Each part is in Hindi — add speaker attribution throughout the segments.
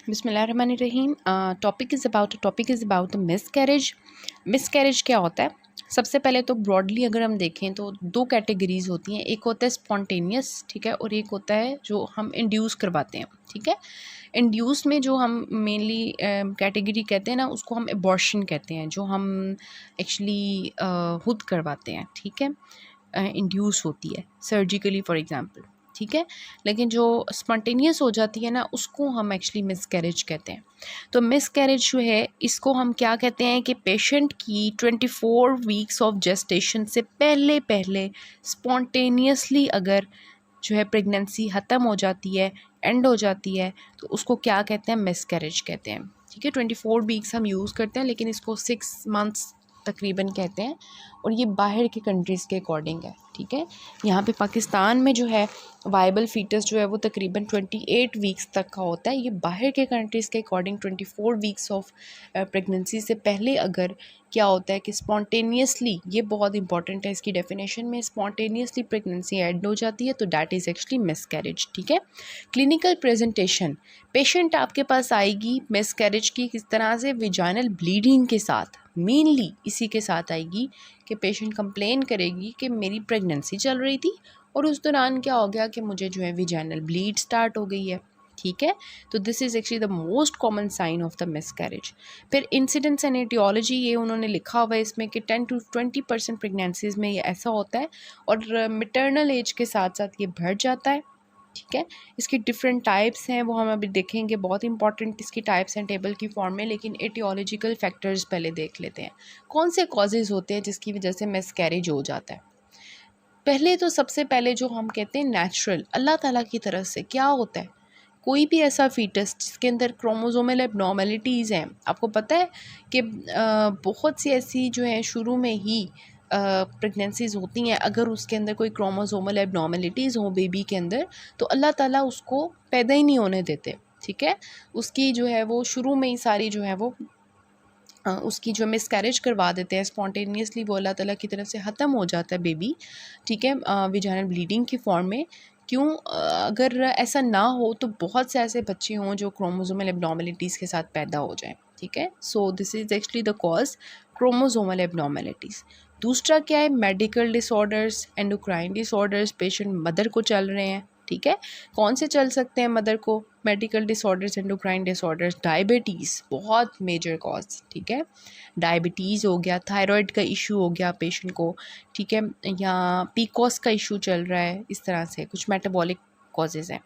Speaker 1: बिस्मिल्लाहिर्रहमानिर्रहीम। Topic is about miscarriage. Miscarriage क्या होता है? सबसे पहले तो ब्रॉडली अगर हम देखें तो दो कैटेगरीज़ होती हैं। एक होता है स्पॉन्टेनियस, ठीक है, और एक होता है जो हम इंड्यूस करवाते हैं, ठीक है। इंड्यूस में जो हम मेनली कैटेगरी कहते हैं ना, उसको हम एबॉर्शन कहते हैं, जो हम एक्चुअली खुद करवाते हैं, ठीक है। इंड्यूस होती है सर्जिकली फॉर एग्ज़ाम्पल, ठीक है। लेकिन जो स्पॉन्टेनियस हो जाती है ना, उसको हम एक्चुअली मिसकैरेज कहते हैं। तो मिसकैरेज जो है, इसको हम क्या कहते हैं कि पेशेंट की 24 वीक्स ऑफ जेस्टेशन से पहले पहले स्पॉन्टेनियसली अगर जो है प्रेगनेंसी ख़त्म हो जाती है, एंड हो जाती है, तो उसको क्या कहते हैं? मिसकैरेज कहते हैं, ठीक है। 24 वीक्स हम यूज़ करते हैं, लेकिन इसको 6 मंथ्स तकरीबन कहते हैं, और ये बाहर के कंट्रीज़ के अकॉर्डिंग है, ठीक है। यहाँ पे पाकिस्तान में जो है वाइबल फीटस जो है वो तकरीबन 28 वीक्स तक का होता है। ये बाहर के कंट्रीज़ के अकॉर्डिंग 24 वीक्स ऑफ प्रेगनेंसी से पहले अगर क्या होता है कि स्पॉन्टेनियसली, ये बहुत इंपॉर्टेंट है इसकी डेफिनेशन में, स्पॉन्टेनियसली प्रेगनेंसी एंड हो जाती है, तो दैट इज़ एक्चुअली मिसकैरेज, ठीक है। क्लिनिकल प्रेजेंटेशन, पेशेंट आपके पास आएगी मिसकैरेज की किस तरह से? विजाइनल ब्लीडिंग के साथ, मेनली इसी के साथ आएगी कि पेशेंट कंप्लेन करेगी कि मेरी प्रेगनेंसी चल रही थी और उस दौरान क्या हो गया कि मुझे जो है विजाइनल ब्लीड स्टार्ट हो गई है, ठीक है। तो this is actually the most common sign of the miscarriage. फिर इंसिडेंट्स एंड एटियोलॉजी, ये उन्होंने लिखा हुआ है इसमें कि 10 to 20% प्रेगनेंसीज़ में ये ऐसा होता है, और मिटरनल एज के साथ साथ ये बढ़ जाता है, ठीक है। इसकी डिफरेंट टाइप्स हैं, वो हम अभी देखेंगे, बहुत इंपॉर्टेंट इसकी टाइप्स हैं टेबल की फॉर्म में। लेकिन एटियोलॉजिकल फैक्टर्स पहले देख लेते हैं, कौन से कॉजेज़ होते हैं जिसकी वजह से मिसकैरेज हो जाता है। पहले तो सबसे पहले जो हम कहते हैं नेचुरल, अल्लाह ताला की तरफ से क्या होता है, कोई भी ऐसा फीटस जिसके अंदर क्रोमोसोमल एबनॉर्मेलिटीज़ हैं। आपको पता है कि बहुत सी ऐसी जो है शुरू में ही प्रेगनेंसीज़ होती हैं, अगर उसके अंदर कोई क्रोमोसोमल एबनॉर्मेलिटीज़ हो बेबी के अंदर, तो अल्लाह ताला उसको पैदा ही नहीं होने देते, ठीक है। उसकी जो है वो शुरू में ही सारी जो है वो उसकी जो मिसकैरेज करवा देते हैं स्पॉन्टेनियसली, वो अल्लाह ताला की तरफ से ख़त्म हो जाता है बेबी, ठीक है, विजाइनल ब्लीडिंग की फॉर्म में। क्यों? अगर ऐसा ना हो तो बहुत से ऐसे बच्चे हों जो क्रोमोसोमल एबनॉर्मेलिटीज़ के साथ पैदा हो जाएं, ठीक है। So this is actually the cause, chromosomal abnormalities. दूसरा क्या है? Medical disorders, endocrine disorders, patient mother को चल रहे हैं, ठीक है। कौन से चल सकते हैं मदर को? Medical disorders, endocrine disorders, diabetes बहुत मेजर कॉज, ठीक है। डायबिटीज़ हो गया, थायराइड का इशू हो गया पेशेंट को, ठीक है, या पीकॉस का इशू चल रहा है, इस तरह से कुछ मेटाबॉलिक कॉजेज़ हैं,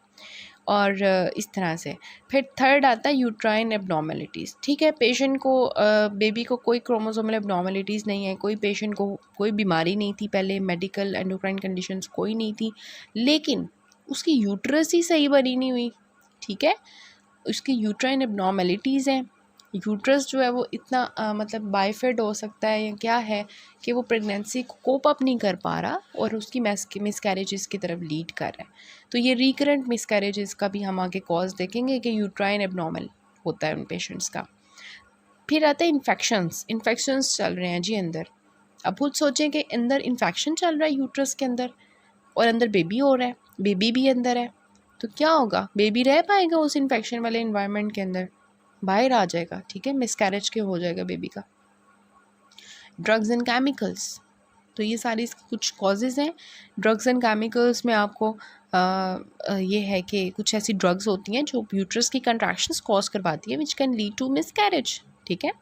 Speaker 1: और इस तरह से। फिर थर्ड आता है यूट्राइन एबनॉर्मेलिटीज़, ठीक है। पेशेंट को बेबी को कोई क्रोमोसोमल एबनॉर्मेलिटीज़ नहीं है, कोई पेशेंट को कोई बीमारी नहीं थी पहले, मेडिकल एंडोक्राइन कंडीशंस कोई नहीं थी, लेकिन उसकी यूट्रस ही सही बनी नहीं हुई, ठीक है। उसकी यूट्राइन एबनॉर्मेलिटीज़ हैं, यूट्रस जो है वो इतना मतलब बाइफेड हो सकता है या क्या है कि वो प्रेगनेंसी को कोप अप नहीं कर पा रहा और उसकी मिसकैरेजेस की तरफ लीड कर रहा है। तो ये रिकरेंट मिसकैरेजेस का भी हम आगे कॉज देखेंगे कि यूट्राइन एबनॉर्मल होता है उन पेशेंट्स का। फिर आता है इन्फेक्शंस चल रहे हैं जी अंदर। अब खुद सोचें कि अंदर इन्फेक्शन चल रहा है यूट्रस के अंदर, और अंदर बेबी हो रहा है, बेबी भी अंदर है, तो क्या होगा? बेबी रह पाएगा उस इन्फेक्शन वाले इन्वायरमेंट के अंदर? बाहर आ जाएगा, ठीक है, मिसकैरेज के हो जाएगा बेबी का। ड्रग्स एंड केमिकल्स, तो ये सारी कुछ कॉजेज़ हैं। ड्रग्स एंड केमिकल्स में आपको ये है कि कुछ ऐसी ड्रग्स होती हैं जो यूट्रस की कंट्रैक्शंस कॉज करवाती है, which can lead to miscarriage, ठीक है।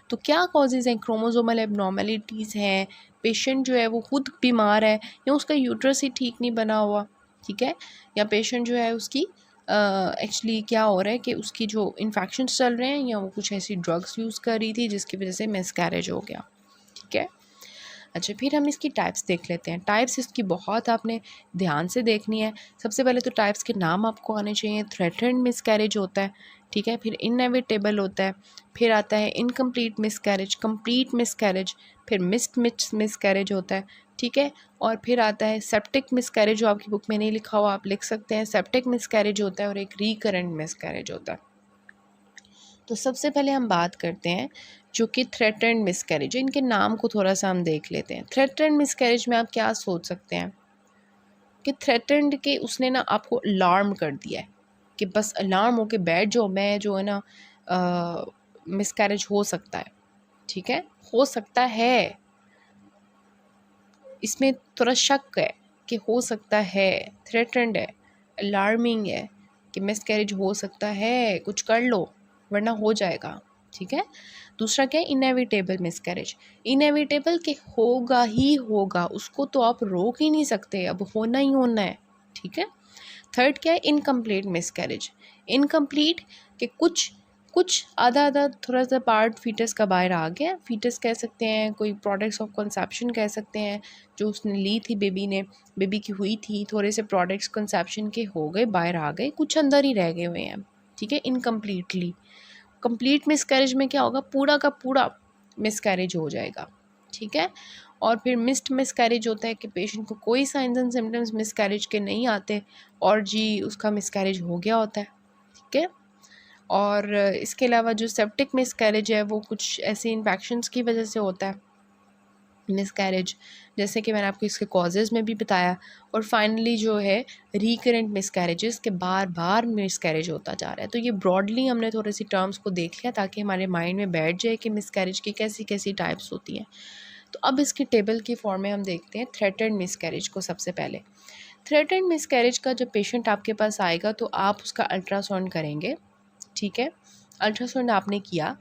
Speaker 1: तो क्या कॉजेज़ हैं? क्रोमोसोमल एबनॉर्मेलिटीज़ हैं, पेशेंट जो है वो खुद बीमार है, या उसका यूट्रस ही ठीक नहीं बना हुआ, ठीक है, या पेशेंट जो है उसकी एक्चुअली क्या हो रहा है कि उसकी जो इन्फेक्शंस चल रहे हैं, या वो कुछ ऐसी ड्रग्स यूज़ कर रही थी जिसकी वजह से मिसकैरेज हो गया, ठीक है। अच्छा, फिर हम इसकी टाइप्स देख लेते हैं। टाइप्स इसकी बहुत आपने ध्यान से देखनी है। सबसे पहले तो टाइप्स के नाम आपको आने चाहिए। थ्रेटन्ड मिसकैरेज होता है, ठीक है, फिर इनएविटेबल होता है, फिर आता है इनकम्प्लीट मिसकैरेज, कंप्लीट मिसकैरेज, फिर मिस्ड मिसकैरेज होता है, ठीक है, और फिर आता है सेप्टिक मिसकैरेज, जो आपकी बुक में नहीं लिखा हुआ आप लिख सकते हैं। सेप्टिक मिसकैरेज होता है, और एक रिकरेंट मिसकैरेज होता है। तो सबसे पहले हम बात करते हैं जो कि थ्रेटन्ड मिसकैरेज, इनके नाम को थोड़ा सा हम देख लेते हैं। थ्रेटन्ड मिसकैरेज में आप क्या सोच सकते हैं कि थ्रेटन्ड के उसने ना आपको अलार्म कर दिया है कि बस अलार्म होके बैठ जाओ, मैं जो है ना मिसकैरेज हो सकता है, ठीक है, हो सकता है, इसमें थोड़ा शक है कि हो सकता है, थ्रेटन्ड है, अलार्मिंग है कि मिसकैरेज हो सकता है, कुछ कर लो वरना हो जाएगा, ठीक है। दूसरा क्या है, इनएविटेबल मिसकैरेज। इनएविटेबल कि होगा ही होगा, उसको तो आप रोक ही नहीं सकते, अब होना ही होना है, ठीक है। थर्ड क्या है, इनकम्प्लीट मिसकैरेज। इनकम्प्लीट कि कुछ कुछ आधा आधा थोड़ा सा पार्ट फीटस का बाहर आ गया, फीटस कह सकते हैं, कोई प्रोडक्ट्स ऑफ कंसेप्शन कह सकते हैं, जो उसने ली थी बेबी ने, बेबी की हुई थी, थोड़े से प्रोडक्ट्स कंसेप्शन के हो गए, बाहर आ गए, कुछ अंदर ही रह गए हुए हैं, ठीक है, इनकम्प्लीटली। कंप्लीट मिसकैरेज में क्या होगा, पूरा का पूरा मिसकैरेज हो जाएगा, ठीक है। और फिर मिस्ड मिसकैरेज होता है कि पेशेंट को कोई साइंस एंड सिम्टम्स मिसकैरेज के नहीं आते और जी उसका मिसकैरेज हो गया होता है, ठीक है। और इसके अलावा जो सेप्टिक मिसकैरेज है वो कुछ ऐसे इन्फेक्शंस की वजह से होता है मिसकैरेज, जैसे कि मैंने आपको इसके कॉजेज़ में भी बताया। और फाइनली जो है रिकरेंट मिसकैरेजेस के बार बार मिसकैरेज होता जा रहा है। तो ये ब्रॉडली हमने थोड़ी सी टर्म्स को देख लिया ताकि हमारे माइंड में बैठ जाए कि मिसकैरेज की कैसी कैसी टाइप्स होती हैं। तो अब इसकी टेबल की फॉर्म में हम देखते हैं थ्रेटन्ड मिसकैरेज को। सबसे पहले थ्रेटन्ड मिसकैरेज का जब पेशेंट आपके पास आएगा तो आप उसका अल्ट्रासाउंड करेंगे, ठीक है। अल्ट्रासाउंड आपने किया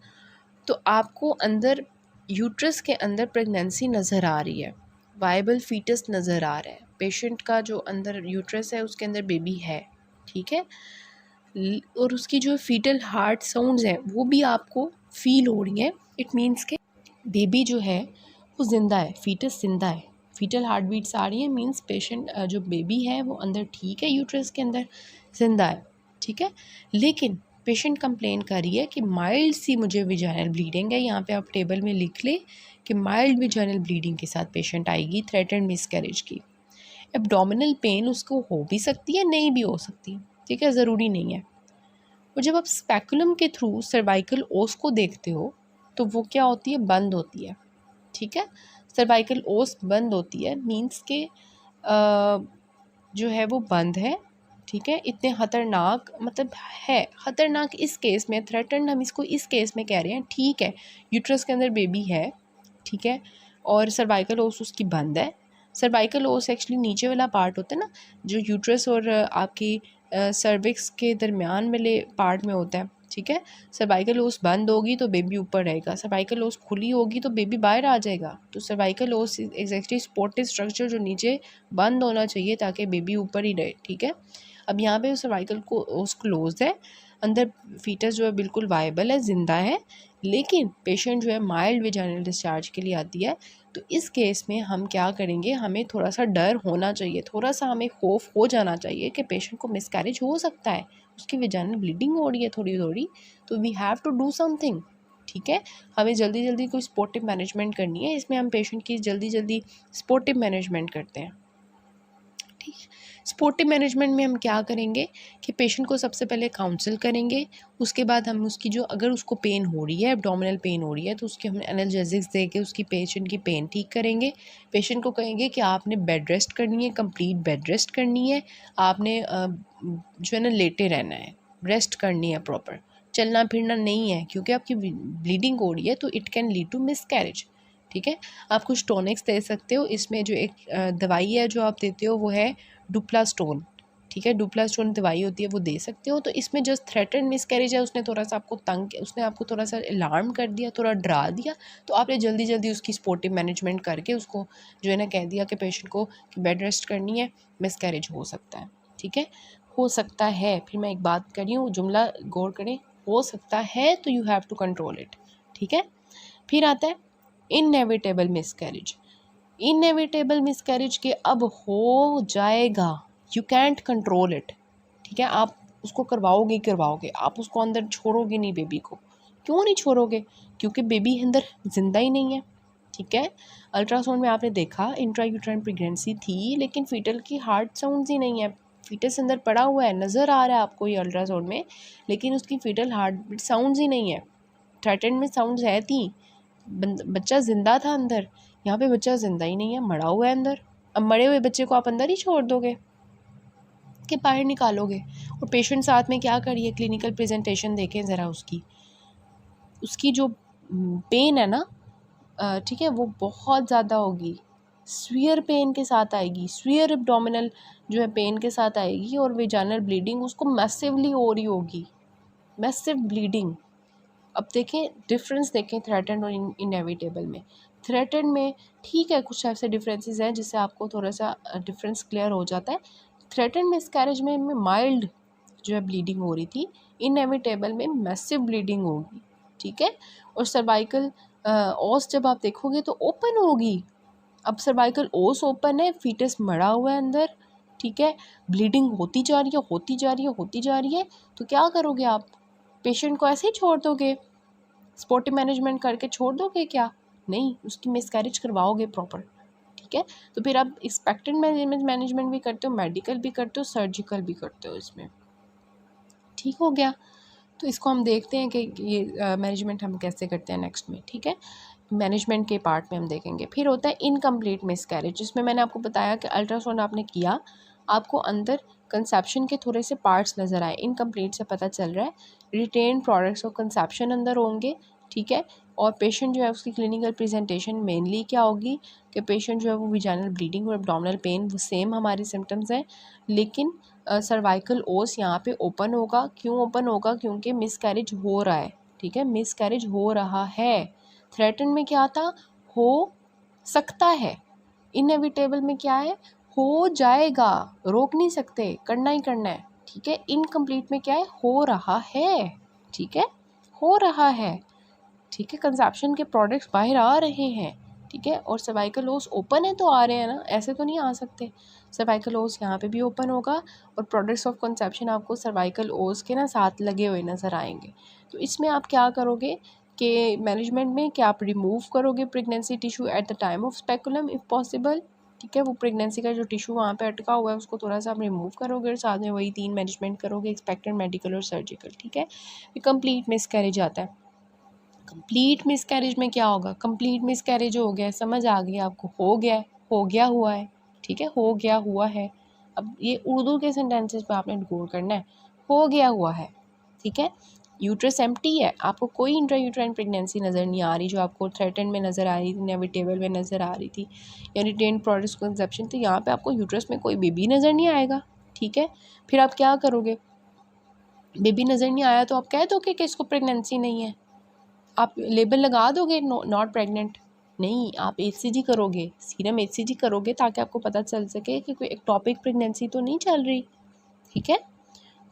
Speaker 1: तो आपको अंदर यूट्रस के अंदर प्रेगनेंसी नज़र आ रही है, वायबल फीटस नज़र आ रहा है, पेशेंट का जो अंदर यूट्रस है उसके अंदर बेबी है, ठीक है। और उसकी जो फीटल हार्ट साउंड्स हैं वो भी आपको फील हो रही हैं। इट मीन्स के बेबी जो है वो ज़िंदा है, फीटस ज़िंदा है, फीटल हार्ट बीट्स आ रही हैं, मीन्स पेशेंट जो बेबी है वो अंदर ठीक है, यूट्रस के अंदर ज़िंदा है, ठीक है। लेकिन पेशेंट कंप्लेन कर रही है कि माइल्ड सी मुझे विजाइनल ब्लीडिंग है। यहाँ पे आप टेबल में लिख ले कि माइल्ड विजाइनल ब्लीडिंग के साथ पेशेंट आएगी थ्रेटन्ड मिसकैरेज की। एब्डोमिनल पेन उसको हो भी सकती है, नहीं भी हो सकती, ठीक है, ज़रूरी नहीं है। और जब आप स्पेकुलम के थ्रू सर्वाइकल ओस को देखते हो तो वो क्या होती है, बंद होती है, ठीक है। सर्वाइकल ओस बंद होती है, मीन्स के जो है वो बंद है, ठीक है। इतने ख़तरनाक मतलब है, ख़तरनाक इस केस में, थ्रेटन्ड हम इसको इस केस में कह रहे हैं, ठीक है। यूट्रस के अंदर बेबी है, ठीक है, और सर्वाइकल ओस उसकी बंद है। सर्वाइकल ओस एक्चुअली नीचे वाला पार्ट होता है ना, जो यूट्रस और आपकी सर्विक्स के दरमियान वाले पार्ट में होता है, ठीक है। सर्वाइकल ओस बंद होगी तो बेबी ऊपर रहेगा, सर्वाइकल ओस खुली होगी तो बेबी बाहर आ जाएगा। तो सर्वाइकल ओस एग्जैक्टली सपोर्टिव स्ट्रक्चर जो नीचे बंद होना चाहिए ताकि बेबी ऊपर ही रहे, ठीक है। अब यहाँ पे सर्वाइकल को ओस क्लोज है, अंदर फीटस जो है बिल्कुल वायबल है, ज़िंदा है, लेकिन पेशेंट जो है माइल्ड वेजाइनल डिस्चार्ज के लिए आती है। तो इस केस में हम क्या करेंगे, हमें थोड़ा सा डर होना चाहिए, थोड़ा सा हमें खौफ हो जाना चाहिए कि पेशेंट को मिसकैरेज हो सकता है, उसकी वेजाइनल ब्लीडिंग हो रही है थोड़ी थोड़ी, तो we have to do something, ठीक है। हमें जल्दी जल्दी कोई स्पोर्टिव मैनेजमेंट करनी है, इसमें हम पेशेंट की जल्दी जल्दी स्पोर्टिव मैनेजमेंट करते हैं, ठीक है। स्पोर्टिव मैनेजमेंट में हम क्या करेंगे कि पेशेंट को सबसे पहले काउंसल करेंगे, उसके बाद हम उसकी जो अगर उसको पेन हो रही है, एब्डोमिनल पेन हो रही है, तो उसके हम एनाल्जेसिक्स दे के उसकी पेशेंट की पेन ठीक करेंगे। पेशेंट को कहेंगे कि आपने बेड रेस्ट करनी है, कंप्लीट बेड रेस्ट करनी है, आपने जो है ना लेटे रहना है, रेस्ट करनी है प्रॉपर, चलना फिरना नहीं है, क्योंकि आपकी ब्लीडिंग हो रही है तो it can lead to miscarriage, ठीक है। आप कुछ टॉनिक्स दे सकते हो, इसमें जो एक दवाई है जो आप देते हो वो है डुप्लास्टोन, ठीक है, डुप्लास्टोन दवाई होती है वो दे सकते हो। तो इसमें जस्ट थ्रेटन मिसकैरेज है, उसने थोड़ा सा आपको उसने आपको थोड़ा सा अलार्म कर दिया, थोड़ा डरा दिया, तो आपने जल्दी जल्दी उसकी स्पोर्टिव मैनेजमेंट करके उसको जो है ना कह दिया कि पेशेंट को कि बेड रेस्ट करनी है, मिसकैरेज हो सकता है, ठीक है। हो सकता है, फिर मैं एक बात कर रही हूँ, जुमला गौर करें, हो सकता है तो you have to control it, ठीक है। फिर आता है इनएविटेबल मिसकैरेज। इनएविटेबल मिसकैरेज के अब हो जाएगा, यू कैंट कंट्रोल इट, ठीक है। आप उसको करवाओगे ही करवाओगे, आप उसको अंदर छोड़ोगे नहीं बेबी को। क्यों नहीं छोड़ोगे, क्योंकि बेबी अंदर जिंदा ही नहीं है, ठीक है। अल्ट्रासाउंड में आपने देखा इंट्रा यूट्राइन प्रेगनेंसी थी, लेकिन फीटल की हार्ट साउंड्स ही नहीं है, फीटस अंदर पड़ा हुआ है, नज़र आ रहा है आपको ये अल्ट्रासाउंड में, लेकिन उसकी फीटल हार्ट बीट साउंड्स ही नहीं है। थ्रेटन में साउंड्स है थी, बच्चा ज़िंदा था अंदर, यहाँ पे बच्चा ज़िंदा ही नहीं है, मरा हुआ है अंदर। अब मरे हुए बच्चे को आप अंदर ही छोड़ दोगे, के बाहर निकालोगे। और पेशेंट साथ में क्या करिए, क्लिनिकल प्रेजेंटेशन देखें ज़रा, उसकी जो पेन है ना, ठीक है, वो बहुत ज़्यादा होगी, स्वीयर पेन के साथ आएगी, स्वीयर एब्डोमिनल जो है पेन के साथ आएगी, और वेजाइनल ब्लीडिंग उसको मैसिवली हो रही होगी, मैसिव ब्लीडिंग। अब देखें डिफरेंस, देखें थ्रेटन और इनएविटेबल में। थ्रेटन में ठीक है कुछ ऐसे डिफरेंसेस हैं जिससे आपको थोड़ा सा डिफरेंस क्लियर हो जाता है। थ्रेटन मिसकैरेज में माइल्ड जो है ब्लीडिंग हो रही थी, इनएविटेबल में मैसिव ब्लीडिंग होगी, ठीक है। और सर्वाइकल ओस जब आप देखोगे तो ओपन होगी। अब सर्वाइकल ओस ओपन है, फीटस मरा हुआ है अंदर, ठीक है, ब्लीडिंग होती जा रही है, होती जा रही है, होती जा रही है। तो क्या करोगे आप, पेशेंट को ऐसे ही छोड़ दोगे, स्पॉटी मैनेजमेंट करके छोड़ दोगे क्या? नहीं, उसकी मिसकैरेज करवाओगे प्रॉपर, ठीक है। तो फिर आप एक्सपेक्टेड मैनेजमेंट भी करते हो, मेडिकल भी करते हो, सर्जिकल भी करते हो इसमें, ठीक हो गया। तो इसको हम देखते हैं कि ये मैनेजमेंट हम कैसे करते हैं नेक्स्ट में, ठीक है। मैनेजमेंट के पार्ट में हम देखेंगे। फिर होता है इनकम्प्लीट मिसकैरेज, जिसमें मैंने आपको बताया कि अल्ट्रासाउंड आपने किया, आपको अंदर कंसेप्शन के थोड़े से पार्ट्स नज़र आए, इनकम्प्लीट से पता चल रहा है रिटेन प्रोडक्ट्स ऑफ कंसेप्शन अंदर होंगे, ठीक है। और पेशेंट जो है उसकी क्लिनिकल प्रेजेंटेशन मेनली क्या होगी कि पेशेंट जो है वो विजाइनल ब्लीडिंग और एब्डोमिनल पेन, वो सेम हमारी सिम्टम्स हैं, लेकिन सर्वाइकल ओस यहाँ पे ओपन होगा। क्यों ओपन होगा? क्योंकि मिसकैरेज हो रहा है, ठीक है, मिसकैरेज हो रहा है। थ्रेटन में क्या था, हो सकता है, इनएविटेबल में क्या है, हो जाएगा, रोक नहीं सकते, करना ही करना है, ठीक है। इनकम्प्लीट में क्या है, हो रहा है, ठीक है, हो रहा है, ठीक है, कंजप्शन के प्रोडक्ट्स बाहर आ रहे हैं, ठीक है। और सर्वाइकल ओस ओपन है तो आ रहे हैं ना, ऐसे तो नहीं आ सकते। सर्वाइकल ओस यहाँ पे भी ओपन होगा और प्रोडक्ट्स ऑफ कंसेप्शन आपको सर्वाइकल ओस के ना साथ लगे हुए नज़र आएंगे। तो इसमें आप क्या करोगे कि मैनेजमेंट में क्या आप रिमूव करोगे pregnancy tissue at the time of speculum if possible, ठीक है। वो प्रेगनेंसी का जो टिश्यू वहाँ पे अटका हुआ है उसको थोड़ा सा आप रिमूव करोगे, और साथ में वही 3 मैनेजमेंट करोगे, एक्सपेक्टेड, मेडिकल और सर्जिकल, ठीक है। कंप्लीट मिसकैरेज आता है। कंप्लीट मिसकैरेज में क्या होगा, कंप्लीट मिसकैरेज हो गया, समझ आ गई आपको, हो गया है, हो गया हुआ है, ठीक है, हो गया हुआ है। अब ये उर्दू के सेंटेंसेस पे आपने गौर करना है, हो गया हुआ है, ठीक है। यूट्रस एम्प्टी है, आपको कोई इंट्रा यूट्राइन प्रेगनेंसी नज़र नहीं आ रही जो आपको थ्रेटन में नज़र आ रही थी, इनएविटेबल में नज़र आ रही थी, या रिटेन प्रोडक्ट्स कंसेप्शन, तो यहाँ पे आपको यूट्रस में कोई बेबी नज़र नहीं आएगा, ठीक है। फिर आप क्या करोगे, बेबी नज़र नहीं आया तो आप कह दोगे कि इसको प्रेगनेंसी नहीं है, आप लेबल लगा दोगे नॉट प्रेग्नेंट? नहीं, आप एचसीजी करोगे, सीरम एचसीजी करोगे, ताकि आपको पता चल सके कि कोई एक्टोपिक प्रेगनेंसी तो नहीं चल रही, ठीक है।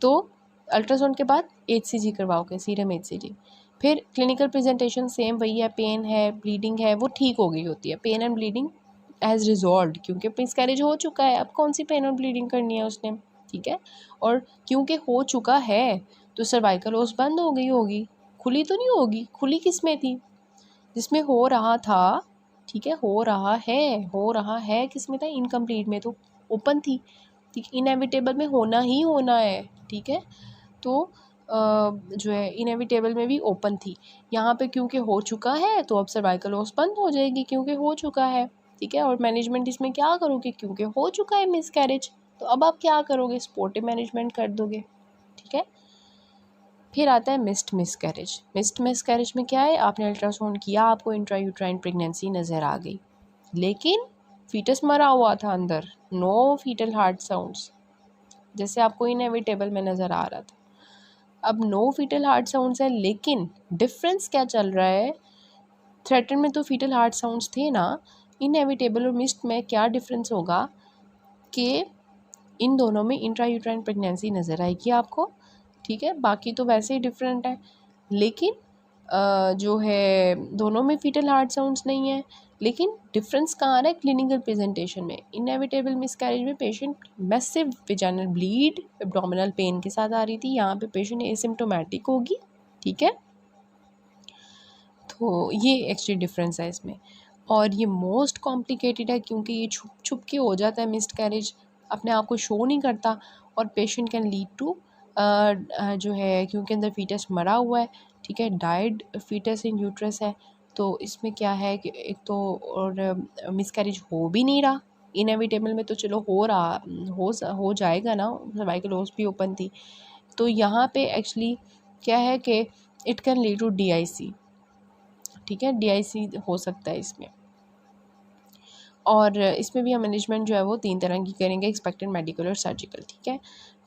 Speaker 1: तो अल्ट्रासाउंड के बाद एचसीजी करवाओगे, सीरम एचसीजी। फिर क्लिनिकल प्रेजेंटेशन सेम वही है, पेन है, ब्लीडिंग है, वो ठीक हो गई होती है, pain and bleeding as resolve, क्योंकि मिसकैरेज हो चुका है, अब कौन सी पेन और ब्लीडिंग करनी है उसने, ठीक है। और क्योंकि हो चुका है तो सर्वाइकल ओस बंद हो गई होगी, खुली तो नहीं होगी, खुली किस में थी, जिसमें हो रहा था, ठीक है, हो रहा है, हो रहा है किस में था, इनकम्प्लीट में तो ओपन थी, ठीक, इनएविटेबल में होना ही होना है, ठीक है। तो जो है इनएविटेबल में भी ओपन थी, यहाँ पे क्योंकि हो चुका है तो अब सर्वाइकल ओस बंद हो जाएगी, क्योंकि हो चुका है, ठीक है। और मैनेजमेंट इसमें क्या करोगे, क्योंकि हो चुका है मिसकैरेज, तो अब आप क्या करोगे, स्पोर्टिव मैनेजमेंट कर दोगे, ठीक है। फिर आता है मिस्ड मिसकैरेज। मिस्ड मिसकैरेज में क्या है, आपने अल्ट्रासाउंड किया, आपको इंट्रायूट्राइन प्रेगनेंसी नज़र आ गई, लेकिन फीटस मरा हुआ था अंदर, नो फीटल हार्ट साउंड्स, जैसे आपको इनएविटेबल में नज़र आ रहा था। अब नो फीटल हार्ट साउंड्स है, लेकिन डिफरेंस क्या चल रहा है, थ्रेटन में तो फीटल हार्ट साउंड्स थे ना, इनएविटेबल और मिस्ड में क्या डिफरेंस होगा कि इन दोनों में इंट्रायूट्राइन प्रेगनेंसी नज़र आएगी आपको, ठीक है। बाकी तो वैसे ही डिफरेंट है, लेकिन जो है दोनों में फीटल हार्ट साउंड्स नहीं है, लेकिन डिफरेंस कहाँ आ रहा है, क्लिनिकल प्रेजेंटेशन में। इनएविटेबल मिसकैरेज में patient massive vaginal bleed, abdominal pain के साथ आ रही थी, यहाँ पे पेशेंट एसिम्प्टोमेटिक होगी, ठीक है। तो ये एक्चुअली डिफरेंस है इसमें, और ये मोस्ट कॉम्प्लिकेटेड है क्योंकि ये छुप छुप के हो जाता है मिसकैरेज, अपने आप को शो नहीं करता, और पेशेंट कैन लीड टू जो है, क्योंकि अंदर फीटस मरा हुआ है, ठीक है, डाइड फीटस इन यूट्रस है, तो इसमें क्या है कि एक तो और मिसकैरेज हो भी नहीं रहा, इनएविटेबल में तो चलो हो जाएगा ना, सर्वाइकल होस्ट भी ओपन थी। तो यहाँ पे एक्चुअली क्या है कि it can lead to DIC, ठीक है, DIC हो सकता है इसमें। और इसमें भी हम मैनेजमेंट जो है वो 3 तरह की करेंगे, एक्सपेक्टेड, मेडिकल और सर्जिकल, ठीक है।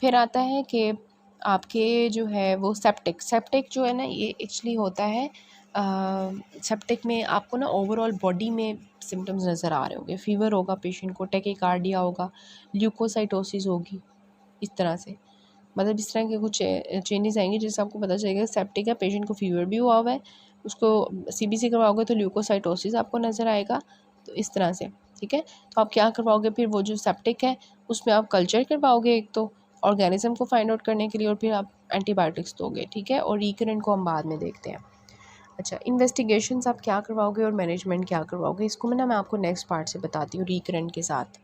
Speaker 1: फिर आता है कि आपके जो है वो सेप्टिक जो है ना, ये एक्चुअली होता है सेप्टिक में आपको ना ओवरऑल बॉडी में सिम्टम्स नज़र आ रहे होंगे, फीवर होगा पेशेंट को, टेकीकार्डिया होगा, ल्यूकोसाइटोसिस होगी, इस तरह से, मतलब इस तरह के कुछ चेंजेस आएंगे जिससे आपको पता चलेगा सेप्टिक है, पेशेंट को फीवर भी हुआ हुआ है, उसको CBC करवाओगे तो ल्यूकोसाइटोसिस आपको नज़र आएगा, तो इस तरह से, ठीक है। तो आप क्या करवाओगे फिर, वो जो सेप्टिक है उसमें आप कल्चर करवाओगे एक तो ऑर्गेनिज्म को फाइंड आउट करने के लिए, और फिर आप एंटीबायोटिक्स दोगे, ठीक है। और रिकरेंट को हम बाद में देखते हैं। अच्छा, इन्वेस्टिगेशंस आप क्या करवाओगे और मैनेजमेंट क्या करवाओगे, इसको मैं आपको नेक्स्ट पार्ट से बताती हूँ रिकरेंट के साथ।